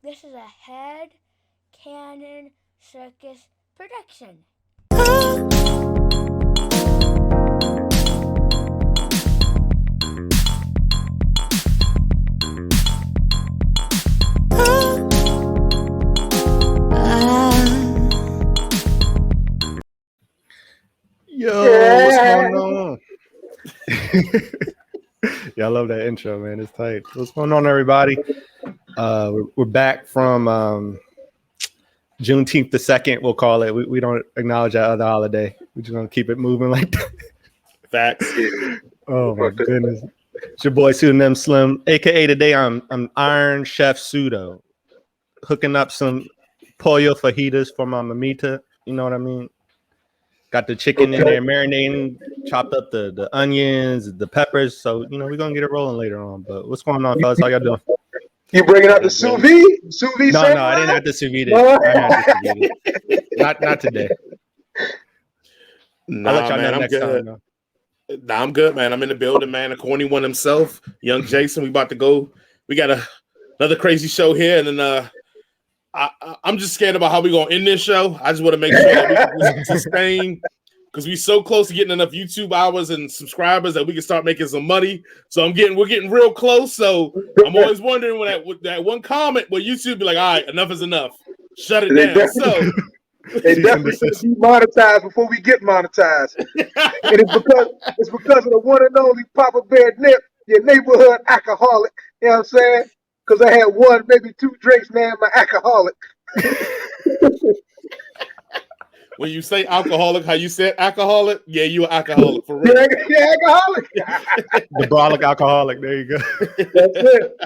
This is a Head Cannon Circus production. Yo, what's going on? Yeah, I love that intro, man. It's tight. What's going on, everybody? We're back from Juneteenth the 2nd, we'll call it. We don't acknowledge that other holiday. We're just going to keep it moving like that. Facts. Oh, my goodness. It's your boy, Pseudonym Slim, a.k.a. today I'm Iron Chef Pseudo, hooking up some pollo fajitas for my mamita. You know what I mean? Got the chicken in there marinating, chopped up the onions, the peppers. So, you know, we're going to get it rolling later on. But what's going on, fellas? How y'all doing? You bringing out the sous vide? No, I didn't have to sous vide it. Not today. Nah, I'll let y'all man, know I'm next good. time. Nah, I'm good, man. I'm in the building, man. The corny one himself, young Jason. We about to go. We got another crazy show here, and then I'm just scared about how we're gonna end this show. I just want to make sure that we can sustain, because we're so close to getting enough YouTube hours and subscribers that we can start making some money. So we're getting real close. So I'm always wondering when that one comment where YouTube be like, all right, enough is enough. Shut it down. So they definitely should be monetized before we get monetized. And it's because of the one and only Papa Bear Nip, your neighborhood alcoholic. You know what I'm saying? Because I had one, maybe two drinks, now I'm an alcoholic. When you say alcoholic, how you said alcoholic, yeah, you an alcoholic for real. Yeah, alcoholic. The brolic alcoholic. There you go. That's it.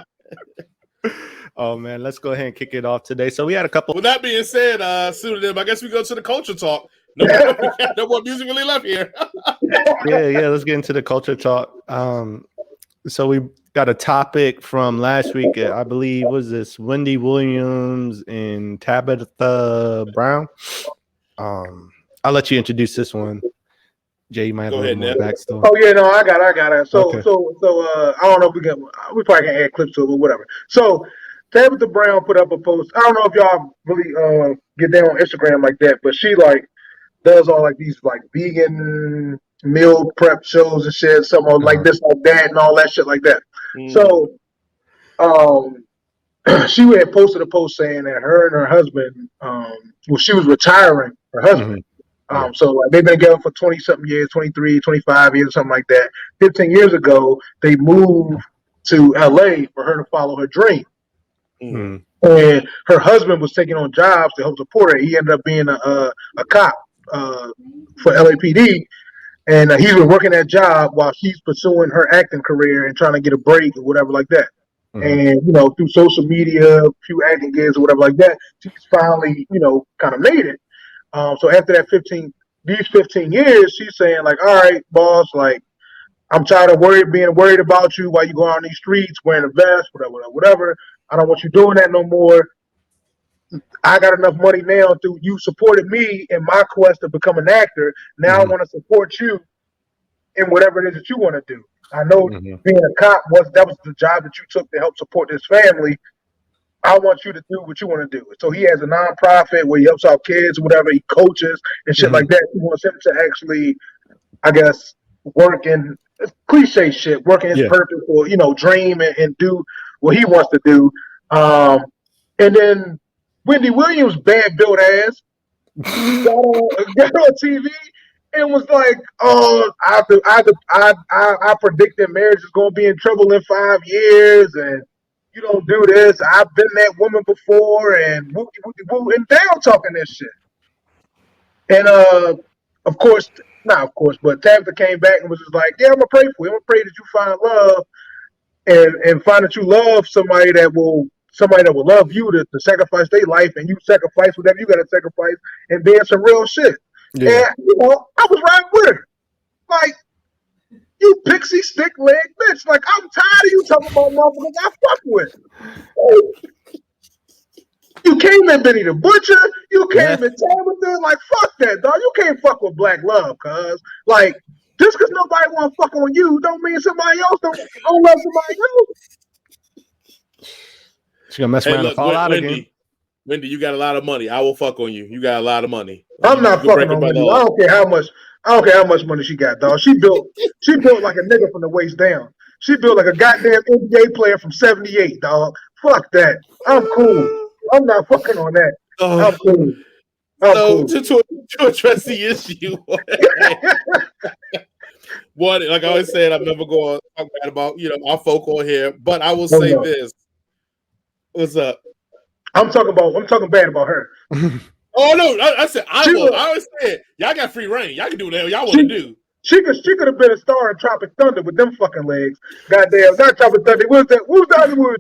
Oh, man, let's go ahead and kick it off today. So we had a couple. With that being said, Pseudonym, I guess we go to the culture talk. No more music really left here. Yeah, let's get into the culture talk. So we got a topic from last week. I believe was this Wendy Williams and Tabitha Brown. I'll let you introduce this one. Jay, you might have a little more backstory. Oh yeah, no, I got it. So I don't know if we probably can add clips to it, but whatever. So Tabitha Brown put up a post. I don't know if y'all really get down on Instagram like that, but she like does all like these like vegan meal prep shows and shit, something like this, like that, and all that shit like that. So she had posted a post saying that her and her husband, she was retiring her husband. So like, they've been together for 20-something years, 23, 25 years, something like that. 15 years ago, they moved to LA for her to follow her dream. And her husband was taking on jobs to help support her. He ended up being a cop for LAPD. And he's been working that job while she's pursuing her acting career and trying to get a break or whatever like that. And, you know, through social media, a few acting gigs or whatever like that, she's finally, you know, kind of made it. So after that 15 years, she's saying like, all right, boss, like, I'm tired of being worried about you while you go out on these streets wearing a vest, whatever. I don't want you doing that no more. I got enough money now through you supported me in my quest to become an actor. Now I want to support you in whatever it is that you want to do. I know being a cop was the job that you took to help support this family. I want you to do what you want to do. So he has a nonprofit where he helps out kids, whatever. He coaches and shit like that. He wants him to actually, I guess, work in cliche shit, work in his purpose or, you know, dream and do what he wants to do. And then Wendy Williams, bad built ass, got on TV and was like, "Oh, I predict that marriage is going to be in trouble in 5 years, and you don't do this. I've been that woman before," and and down talking this shit. And but Tabitha came back and was just like, "Yeah, I'm gonna pray for you. I'm gonna pray that you find love and find that you love somebody that will love you to sacrifice their life, and you sacrifice whatever you got to sacrifice and being some real shit." And you know, I was right with her. Like, you pixie stick leg bitch. Like, I'm tired of you talking about motherfuckers I fuck with. You came in Benny the Butcher. You came in Tabitha. Like, fuck that, dog. You can't fuck with black love, cuz. Like, just because nobody want to fuck on you don't mean somebody else don't love somebody else. She gonna mess Hey, around and look, fall out again. Wendy, you got a lot of money. I will fuck on you. You got a lot of money. I'm not You can break fucking it on by Wendy. law. I don't care how much money she got, dog. She built like a nigga from the waist down. She built like a goddamn NBA player from '78, dog. Fuck that. I'm cool. I'm not fucking on that. I'm cool. So to address the issue, one, like I always said, I'm never going to talk bad about our folk on here, but I will say this. What's up? I'm talking bad about her. Oh no, I said I always said y'all got free reign. Y'all can do whatever y'all want to do. She could have been a star in Tropic Thunder with them fucking legs. Goddamn, not Tropic Thunder. What was the other movie?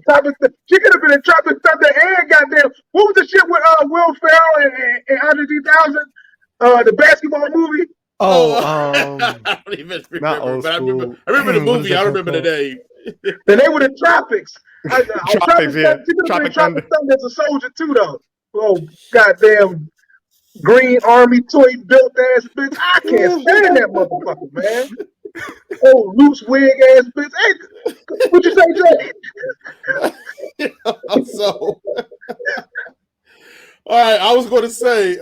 She could have been in Tropic Thunder and goddamn. What was the shit with Will Ferrell and Andre 3000? The basketball movie. I don't even remember, but I remember the movie. I don't remember the name. Then they were the Tropics. Tropics, yeah. She could have been in Tropic Tropic Thunder as a soldier too, though. Oh goddamn. Green Army toy built ass bitch. I can't stand that motherfucker, man. Oh, loose wig ass bitch. Hey, what you say, Jay? So, all right, I was going to say,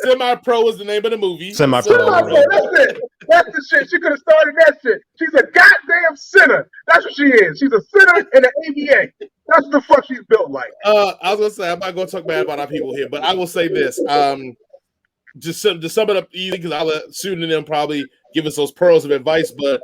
Semi-Pro is the name of the movie. Semi-Pro. That's it. That's the shit. She could have started that shit. She's a goddamn sinner. That's what she is. She's a sinner in an ABA. That's the fuck she's built like. I was gonna say I'm not gonna talk bad about our people here, but I will say this. Just to sum it up easy, because I'll let Susan and them probably give us those pearls of advice. But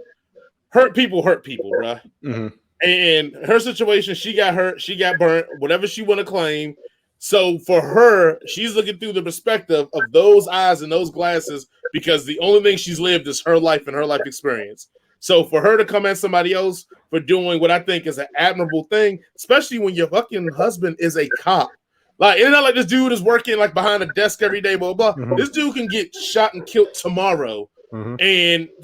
hurt people, bro. Mm-hmm. And her situation, she got hurt, she got burnt, whatever she want to claim. So for her, she's looking through the perspective of those eyes and those glasses, because the only thing she's lived is her life and her life experience. So for her to come at somebody else for doing what I think is an admirable thing, especially when your fucking husband is a cop. Like, it's not like this dude is working like behind a desk every day, blah, blah. Mm-hmm. This dude can get shot and killed tomorrow. Mm-hmm.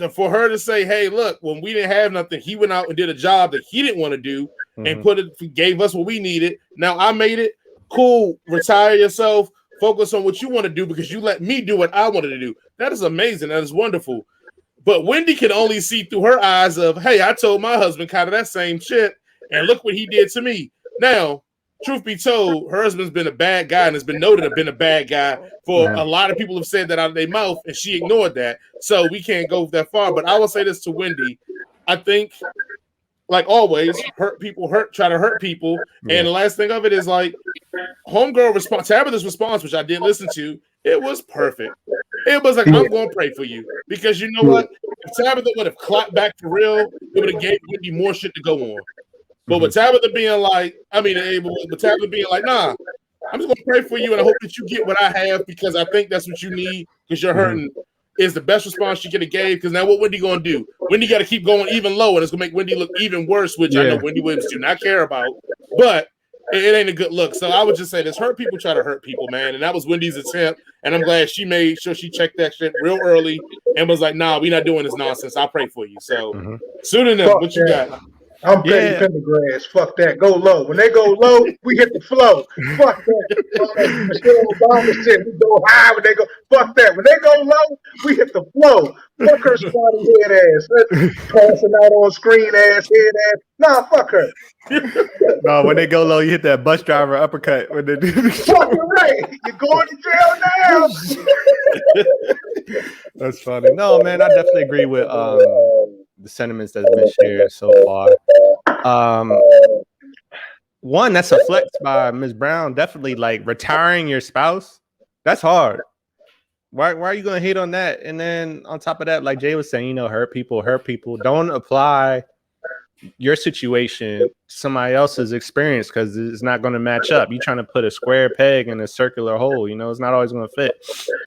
And for her to say, hey, look, when we didn't have nothing, he went out and did a job that he didn't want to do and gave us what we needed. Now I made it. Cool. Retire yourself. Focus on what you want to do because you let me do what I wanted to do. That is amazing. That is wonderful. But Wendy can only see through her eyes of, hey, I told my husband kind of that same shit, and look what he did to me. Now, truth be told, her husband's been a bad guy and has been noted to have been a bad guy for a lot of people have said that out of their mouth, and she ignored that. So we can't go that far. But I will say this to Wendy. I think, like always, try to hurt people. Yeah. And the last thing of it is like, homegirl response, Tabitha's response, which I didn't listen to, it was perfect. It was like, I'm going to pray for you. Because you know what? If Tabitha would have clapped back for real, it would have gave Wendy more shit to go on. But with Tabitha being like, with Tabitha being like, nah, I'm just going to pray for you and I hope that you get what I have because I think that's what you need because you're hurting is the best response she could have gave because now what Wendy going to do? Wendy got to keep going even lower and it's going to make Wendy look even worse, which I know Wendy Williams do not care about. But it ain't a good look. So I would just say this, hurt people try to hurt people, man. And that was Wendy's attempt. And I'm glad she made sure she checked that shit real early and was like, nah, we not doing this nonsense. I'll pray for you. So soon enough, what you got? I'm Petty Pendergrass. Fuck that. Go low. When they go low, we hit the flow. Fuck that. Michelle Obama said we go high when they go. Fuck that. When they go low, we hit the flow. Fuck her spotty head ass. Passing out on screen ass, head ass. Nah, fuck her. No, when they go low, you hit that bus driver uppercut. When they do fucking right. You're going to jail now. That's funny. No, man, I definitely agree with the sentiments that's been shared so far. One, that's a flex by Ms. Brown. Definitely, like retiring your spouse. That's hard. Why are you gonna hate on that? And then on top of that, like Jay was saying, hurt people. Don't apply your situation to somebody else's experience because it's not going to match up. You're trying to put a square peg in a circular hole. It's not always going to fit.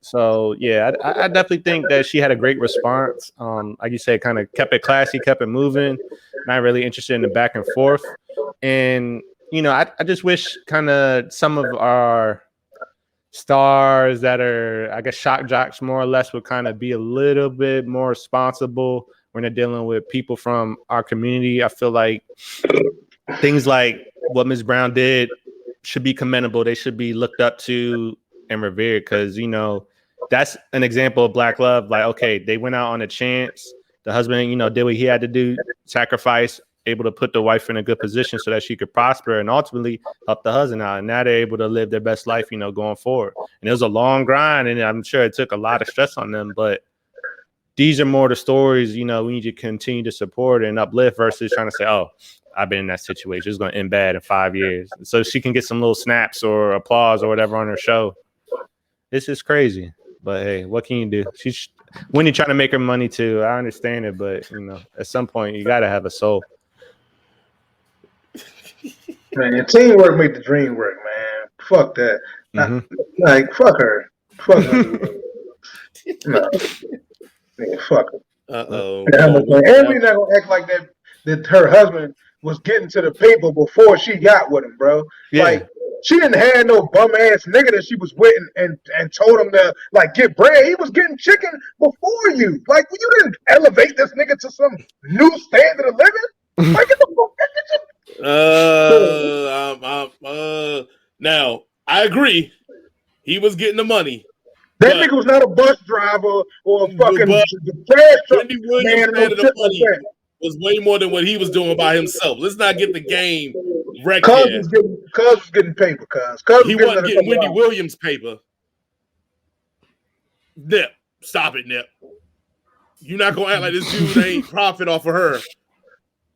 So yeah, I definitely think that she had a great response. Like you said, kind of kept it classy, kept it moving. Not really interested in the back and forth. And I just wish kind of some of our stars that are, I guess, shock jocks more or less would kind of be a little bit more responsible when they're dealing with people from our community. I feel like things like what Ms. Brown did should be commendable. They should be looked up to and revered because, that's an example of Black love. Like, okay, they went out on a chance. The husband, did what he had to do, sacrifice. able to put the wife in a good position so that she could prosper and ultimately help the husband out. And now they're able to live their best life, going forward. And it was a long grind, and I'm sure it took a lot of stress on them, but these are more the stories, we need to continue to support and uplift versus trying to say, oh, I've been in that situation. It's going to end bad in 5 years. So she can get some little snaps or applause or whatever on her show. It's just crazy. But hey, what can you do? When you're trying to make her money too, I understand it. But, at some point, you got to have a soul. Man, teamwork make the dream work, man. Fuck that. Mm-hmm. Fuck her. Fuck her. No. Nigga, fuck her. Uh-oh. And we're not going to act like that her husband was getting to the paper before she got with him, bro. Yeah. Like, she didn't have no bum ass nigga that she was with and told him to get bread. He was getting chicken before you. Like, you didn't elevate this nigga to some new standard of living. Like, get the fuck. Now I agree. He was getting the money. That nigga was not a bus driver or a fucking trash truck Wendy Williams man. the money was way more than what he was doing by himself. Let's not get the game wrecked. Cuz was getting paper, cuz. He wasn't getting Wendy Williams paper. Nip, stop it, Nip. You're not gonna act like this dude ain't profit off of her.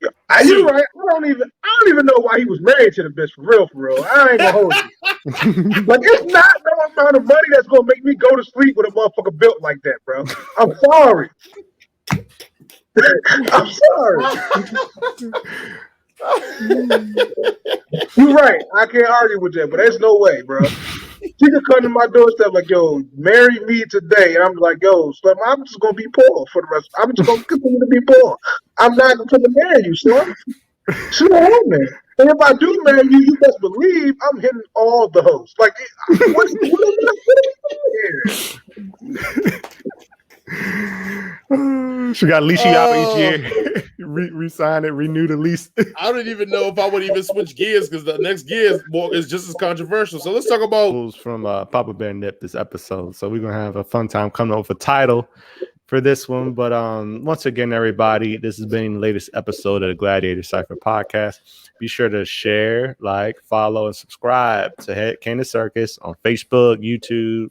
You're right. I don't even know why he was married to the bitch for real. I ain't gonna hold you. But it's not no amount of money that's gonna make me go to sleep with a motherfucker built like that, bro. I'm sorry. I'm sorry. You're right. I can't argue with that, but there's no way, bro. She could come to my doorstep like, yo, marry me today. And I'm like, yo, Slim, I'm just going to be poor for the rest. I'm just going to continue to be poor. I'm not going to marry you, Slim. She don't want me. And if I do marry you, you best believe I'm hitting all the hoes. Like, what are you doing here? She got leash out each year. Resign it, renew the lease. I don't even know if I would even switch gears because the next gear is just as controversial. So let's talk about from Papa Bear Nip this episode. So we're gonna have a fun time coming up with a title for this one. But once again, everybody, this has been the latest episode of the Gladiator Cypher podcast. Be sure to share, follow, and subscribe to Head Candy Circus on Facebook, YouTube.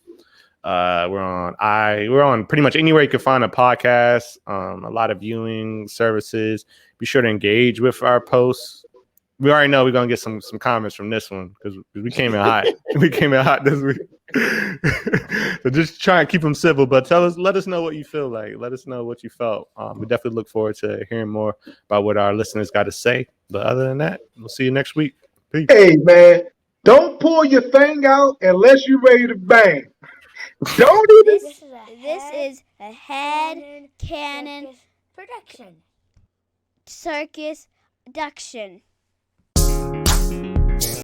We're on pretty much anywhere you can find a podcast. A lot of viewing services. Be sure to engage with our posts. We already know we're gonna get some comments from this one because we came in hot. We came in hot this week. So just try and keep them civil, but let us know what you feel like. Let us know what you felt. We definitely look forward to hearing more about what our listeners got to say. But other than that, we'll see you next week. Peace. Hey man, don't pull your thing out unless you're ready to bang. Don't even. This is a Head Cannon Production. Circus production.